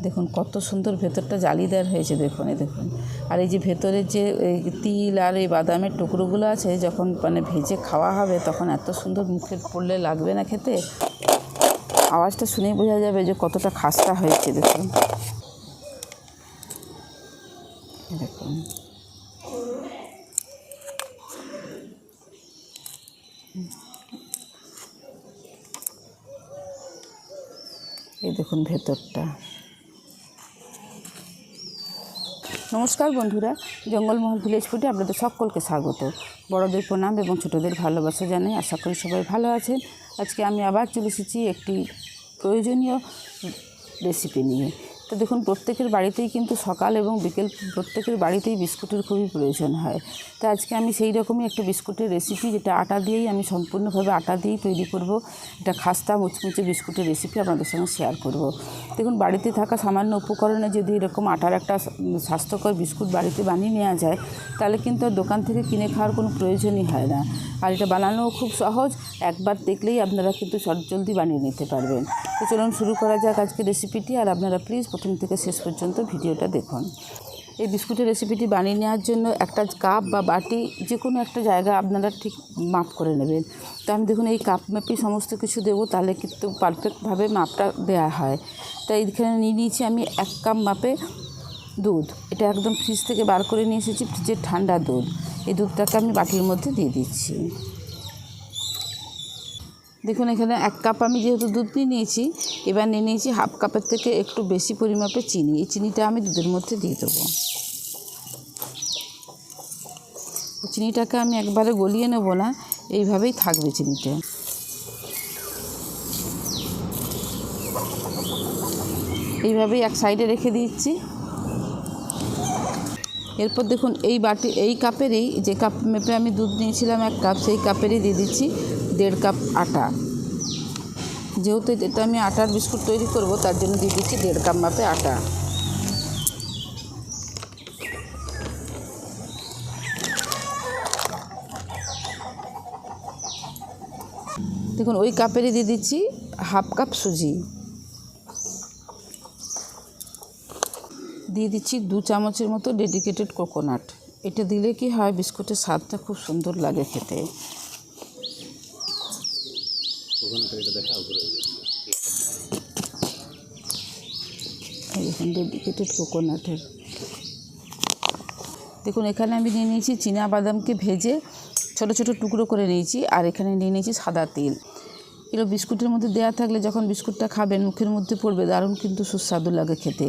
দেখুন কত সুন্দর ভেতরটা জালিদার হয়েছে, দেখুন এই দেখুন। আর এই যে ভেতরের যে তিল আর এই বাদামের টুকরোগুলো আছে, যখন মানে ভেজে খাওয়া হবে তখন এত সুন্দর মুখে পড়লে লাগবে না খেতে। আওয়াজটা শুনেই বোঝা যাবে যে কতটা খাস্তা হয়েছে। দেখুন দেখুন এই দেখুন ভেতরটা। নমস্কার বন্ধুরা, জঙ্গলমহল ভিলেজ ফুডে আপনাদের সকলকে স্বাগত। বড়দের প্রণাম এবং ছোটদের ভালোবাসা জানাই। আশা করি সবাই ভালো আছেন। আজকে আমি আবার চলে এসেছি একটি প্রয়োজনীয় রেসিপি নিয়ে। তো দেখুন, প্রত্যেকের বাড়িতেই কিন্তু সকাল এবং বিকেল প্রত্যেকের বাড়িতেই বিস্কুটের খুবই প্রয়োজন হয়। তো আজকে আমি সেই রকমই একটা বিস্কুটের রেসিপি, যেটা আটা দিয়েই আমি সম্পূর্ণভাবে আটা দিয়েই তৈরি করব, এটা খাস্তা মুচমুচে বিস্কুটের রেসিপি আপনাদের সঙ্গে শেয়ার করব। দেখুন, বাড়িতে থাকা সামান্য উপকরণে যদি এরকম আটার একটা স্বাস্থ্যকর বিস্কুট বাড়িতে বানিয়ে নেওয়া যায়, তাহলে কিন্তু আর দোকান থেকে কিনে খাওয়ার কোনো প্রয়োজনই হয় না। আর এটা বানানোও খুব সহজ, একবার দেখলেই আপনারা কিন্তু চটজলদি বানিয়ে নিতে পারবেন। তো চলুন শুরু করা যাক আজকে রেসিপিটি। আর আপনারা প্লিজ প্রথম থেকে শেষ পর্যন্ত ভিডিওটা দেখুন। এই বিস্কুটের রেসিপিটি বানিয়ে নেওয়ার জন্য একটা কাপ বা বাটি, যে কোনো একটা জায়গা আপনারা ঠিক মাপ করে নেবেন। তো আমি দেখুন এই কাপ মাপেই সমস্ত কিছু দেবো, তাহলে কিন্তু পারফেক্টভাবে মাপটা দেওয়া হয়। তাই এখানে নিয়ে নিয়েছি আমি 1 কাপ মাপে দুধ। এটা একদম ফ্রিজ থেকে বার করে নিয়ে এসেছি, ফ্রিজের ঠান্ডা দুধ। এই দুধটাকে আমি বাটির মধ্যে দিয়ে দিচ্ছি। দেখুন, এখানে 1 কাপ আমি যেহেতু দুধ নিয়েছি, এবার নিয়ে নিয়েছি হাফ কাপের থেকে একটু বেশি পরিমাপে চিনি। এই চিনিটা আমি দুধের মধ্যে দিয়ে দেবো। চিনিটাকে আমি একবারে গলিয়ে নেব না, এইভাবেই থাকবে চিনিটা। এইভাবেই এক সাইডে রেখে দিচ্ছি। এরপর দেখুন, এই কাপেরই, যে কাপ মেপে আমি দুধ নিয়েছিলাম 1 কাপ, সেই কাপেরই দিয়ে দিচ্ছি 1.5 কাপ আটা। যেহেতু এটা আমি আটার বিস্কুট তৈরি করব, তার জন্য দিয়ে দিচ্ছি 1.5 কাপ মাপে আটা। দেখুন, ওই কাপেরই দিয়ে দিচ্ছি হাফ কাপ সুজি। দিয়ে দিচ্ছি 2 চামচের মতো ডেডিকেটেড কোকোনাট। এটা দিলে কি হয়, বিস্কুটের স্বাদটা খুব সুন্দর লাগে খেতে। দেখুন ডেডিকেটেড কোকোনাটের। দেখুন, এখানে আমি নিয়ে নিয়েছি চীনা বাদামকে ভেজে ছোট ছোট টুকরো করে নিয়েছি। আর এখানে নিয়ে নিয়েছি সাদা তিল। এগুলো বিস্কুটের মধ্যে দেওয়া থাকলে যখন বিস্কুটটা খাবেন মুখের মধ্যে পড়বে, দারুণ কিন্তু সুস্বাদু লাগে খেতে।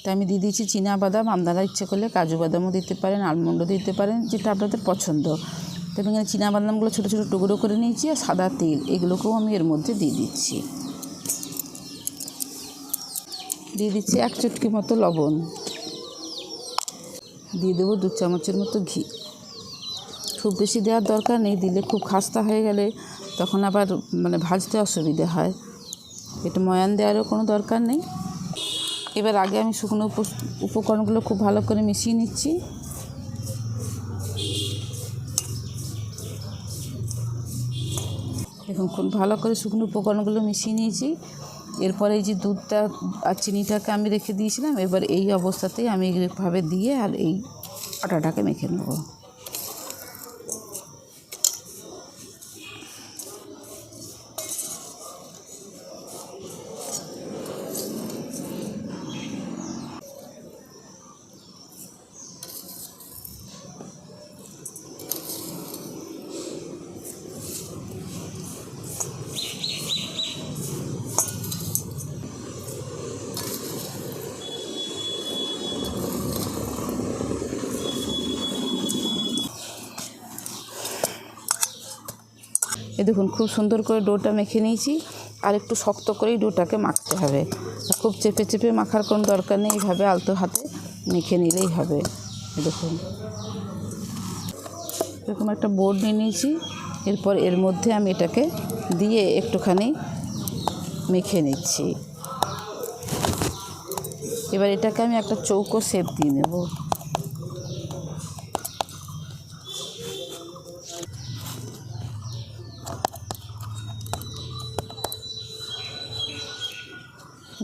তাই আমি দিয়ে দিয়েছি চীনা বাদাম। আপনারা ইচ্ছে করলে কাজু বাদামও দিতে পারেন, আলমন্ডও দিতে পারেন, যেটা আপনাদের পছন্দ। তবে এখানে চীনা বাদামগুলো ছোটো ছোটো টুকরো করে নিয়েছি, আর সাদা তিল এগুলোকেও আমি এর মধ্যে দিয়ে দিচ্ছি। দিয়ে দিচ্ছি 1 চুটকি মতো লবণ। দিয়ে দেবো 2 চামচের মতো ঘি। খুব বেশি দেওয়ার দরকার নেই, দিলে খুব খাস্তা হয়ে গেলে তখন আবার মানে ভাজতে অসুবিধে হয়। এটা ময়ান দেওয়ারও কোনো দরকার নেই। এবার আগে আমি শুকনো উপকরণগুলো খুব ভালো করে মিশিয়ে নিচ্ছি। দেখুন, খুব ভালো করে শুকনো উপকরণগুলো মিশিয়ে নিয়েছি। এরপরে এই যে দুধটা আর চিনিটাকে আমি রেখে দিয়েছিলাম, এবার এই অবস্থাতেই আমি এইভাবে দিয়ে আর এই আটাটাকে মেখে নেব। এই দেখুন, খুব সুন্দর করে ডোটা মেখে নিয়েছি। আর একটু শক্ত করেই ডোটাকে মাখতে হবে, খুব চেপে চেপে মাখার কোনো দরকার নেই, এইভাবে আলতো হাতে মেখে নিলেই হবে। দেখুন, এরকম একটা বোর্ড নিয়ে নিয়েছি। এরপর এর মধ্যে আমি এটাকে দিয়ে একটুখানি মেখে নিচ্ছি। এবার এটাকে আমি একটা চৌকো শেপ দিয়ে নেব।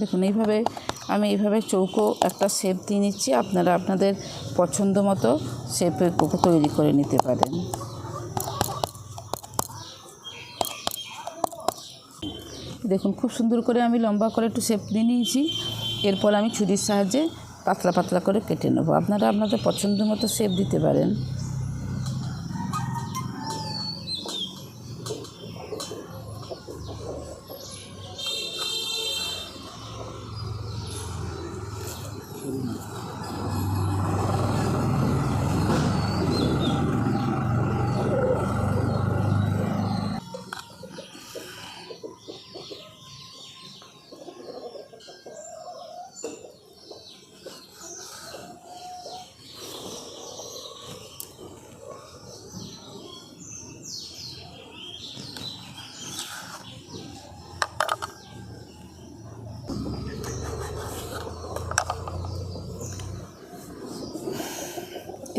দেখুন, এইভাবে আমি এইভাবে চৌকো একটা শেপ দিয়ে নিচ্ছি। আপনারা আপনাদের পছন্দ মতো শেপে তৈরি করে নিতে পারেন। দেখুন খুব সুন্দর করে আমি লম্বা করে একটু শেপ দিয়ে নিয়েছি। এরপর আমি ছুরির সাহায্যে পাতলা পাতলা করে কেটে নেব। আপনারা আপনাদের পছন্দ মতো শেপ দিতে পারেন।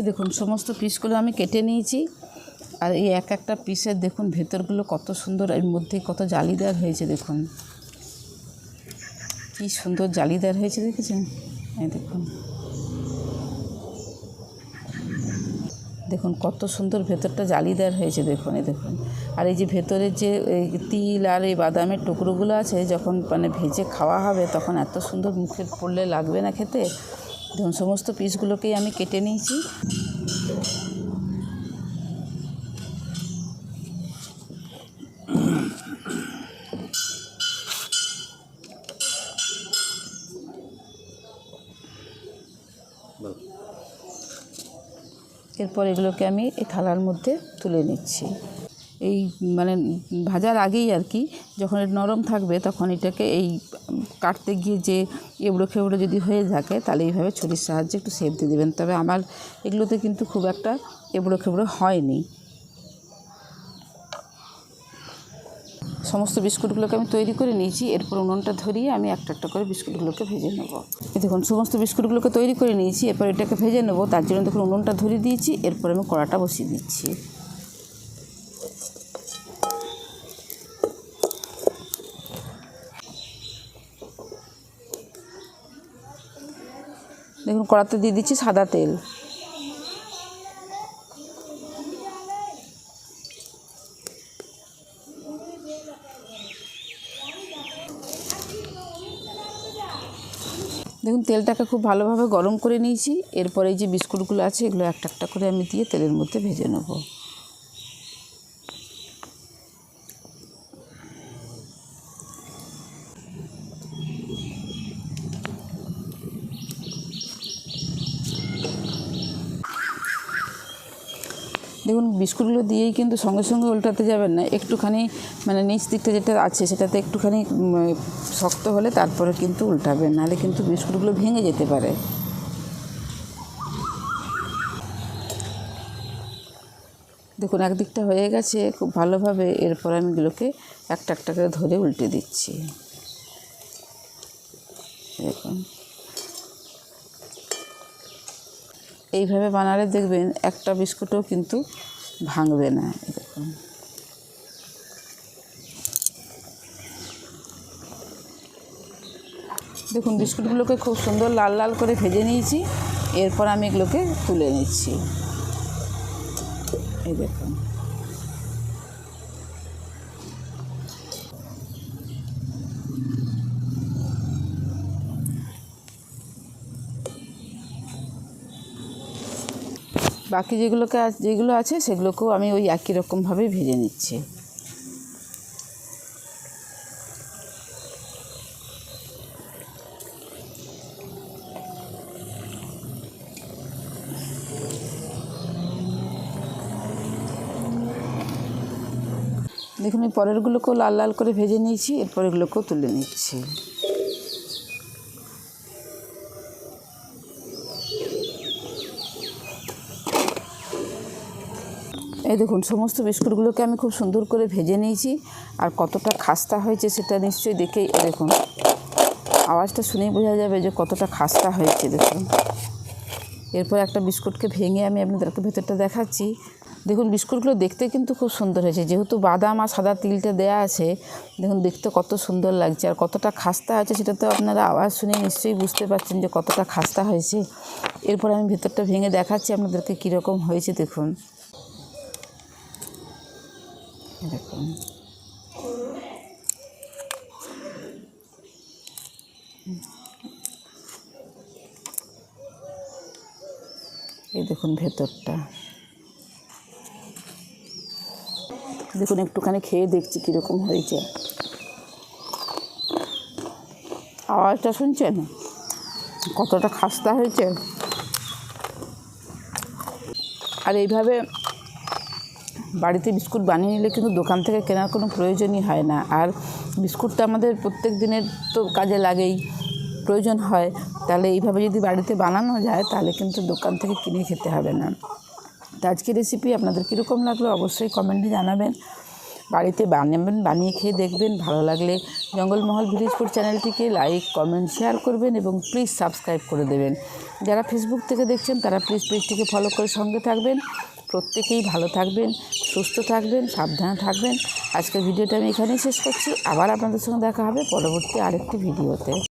দেখুন সমস্ত পিসগুলো আমি কেটে নিয়েছি। আর এই এক একটা পিসের দেখুন ভেতরগুলো কত সুন্দর, এর মধ্যে কত জালিদার হয়েছে। দেখুন কি সুন্দর জালিদার হয়েছে, দেখেছেন? এই দেখুন, দেখুন কত সুন্দর ভেতরটা জালিদার হয়েছে। দেখুন এই দেখুন। আর এই যে ভেতরের যে তিল আর এই বাদামের টুকরোগুলো আছে, যখন মানে ভেজে খাওয়া হবে তখন এত সুন্দর মুখে পড়লে লাগবে না খেতে। দেখুন সমস্ত পিসগুলোকেই আমি কেটে নিয়েছি। এরপর এগুলোকে আমি এই থালার মধ্যে তুলে নিচ্ছি। এই মানে ভাজার আগেই আর কি, যখন এটা নরম থাকবে তখন এটাকে এই কাটতে গিয়ে যে এবড়ো খেবড়ো যদি হয়ে থাকে তাহলে এইভাবে ছুরির সাহায্যে একটু শেপ দিয়ে দেবেন। তবে আমার এগুলোতে কিন্তু খুব একটা এবড়ো খেবড়ো হয়নি। সমস্ত বিস্কুটগুলোকে আমি তৈরি করে নিয়েছি। এরপর উনুনটা ধরিয়ে আমি একটা একটা করে বিস্কুটগুলোকে ভেজে নেব। দেখুন সমস্ত বিস্কুটগুলোকে তৈরি করে নিয়েছি। এরপর এটাকে ভেজে নেব। তার জন্য দেখুন উনুনটা ধরিয়ে দিয়েছি। এরপর আমি কড়াটা বসিয়ে দিচ্ছি। দেখুন কড়াতে দিয়ে দিচ্ছি সাদা তেল। দেখুন তেলটাকে খুব ভালোভাবে গরম করে নিয়েছি। এরপরে এই যে বিস্কুটগুলো আছে এগুলো একটা একটা করে আমি দিয়ে তেলের মধ্যে ভেজে নেব। দেখুন বিস্কুটগুলো দিয়েই কিন্তু সঙ্গে সঙ্গে উল্টাতে যাবেন না। একটুখানি মানে নিচ দিকটা যেটা আছে সেটাতে একটুখানি শক্ত হলে তারপরে কিন্তু উল্টাবেন, নাহলে কিন্তু বিস্কুটগুলো ভেঙে যেতে পারে। দেখুন একদিকটা হয়ে গেছে খুব ভালোভাবে। এরপর আমি এগুলোকে একটা একটা করে ধরে উল্টে দিচ্ছি। দেখুন এইভাবে বানালে দেখবেন একটা বিস্কুটও কিন্তু ভাঙবে না। দেখুন দেখুন বিস্কুটগুলোকে খুব সুন্দর লাল লাল করে ভেজে নিয়েছি। এরপর আমি এগুলোকে তুলে নিচ্ছি। এই দেখুন বাকি যেগুলো আছে সেগুলোকেও আমি ওই একই রকমভাবেই ভেজে নিচ্ছি। দেখুন এই পরেরগুলোকেও লাল লাল করে ভেজে নিয়েছি। এরপর এগুলোকেও তুলে নিচ্ছি। এই দেখুন সমস্ত বিস্কুটগুলোকে আমি খুব সুন্দর করে ভেজে নিয়েছি। আর কতটা খাস্তা হয়েছে সেটা নিশ্চয়ই দেখেই দেখুন আওয়াজটা শুনেই বোঝা যাবে যে কতটা খাস্তা হয়েছে। দেখুন এরপর একটা বিস্কুটকে ভেঙে আমি আপনাদেরকে ভেতরটা দেখাচ্ছি। দেখুন বিস্কুটগুলো দেখতে কিন্তু খুব সুন্দর হয়েছে, যেহেতু বাদাম আর সাদা তিলটা দেয়া আছে। দেখুন দেখতে কত সুন্দর লাগছে, আর কতটা খাস্তা হয়েছে সেটা তো আপনারা আওয়াজ শুনে নিশ্চয়ই বুঝতে পারছেন যে কতটা খাস্তা হয়েছে। এরপর আমি ভেতরটা ভেঙে দেখাচ্ছি আপনাদেরকে কীরকম হয়েছে। দেখুন দেখুন এই দেখুন ভেতরটা, দেখুন একটুখানি খেয়ে দেখছি কীরকম হয়েছে। আওয়াজটা শুনছেন কতটা খাস্তা হয়েছে। আর এইভাবে বাড়িতে বিস্কুট বানিয়ে নিলে কিন্তু দোকান থেকে কেনার কোনো প্রয়োজনই হয় না। আর বিস্কুটটা আমাদের প্রত্যেক দিনের তো কাজে লাগেই, প্রয়োজন হয়। তাহলে এইভাবে যদি বাড়িতে বানানো যায় তাহলে কিন্তু দোকান থেকে কিনে খেতে হবে না। তো আজকের রেসিপি আপনাদের কীরকম লাগলো অবশ্যই কমেন্টে জানাবেন। বাড়িতে বানাবেন, বানিয়ে খেয়ে দেখবেন। ভালো লাগলে জঙ্গলমহল ভিলেজ ফুড চ্যানেলটিকে লাইক, কমেন্ট, শেয়ার করবেন এবং প্লিজ সাবস্ক্রাইব করে দেবেন। যারা ফেসবুক থেকে দেখছেন তারা প্লিজ পেজটিকে ফলো করে সঙ্গে থাকবেন। প্রত্যেকেই ভালো থাকবেন, সুস্থ থাকবেন, সাবধানে থাকবেন। আজকের ভিডিওটা আমি এখানেই শেষ করছি। আবার আপনাদের সঙ্গে দেখা হবে পরবর্তী আরেকটি ভিডিওতে।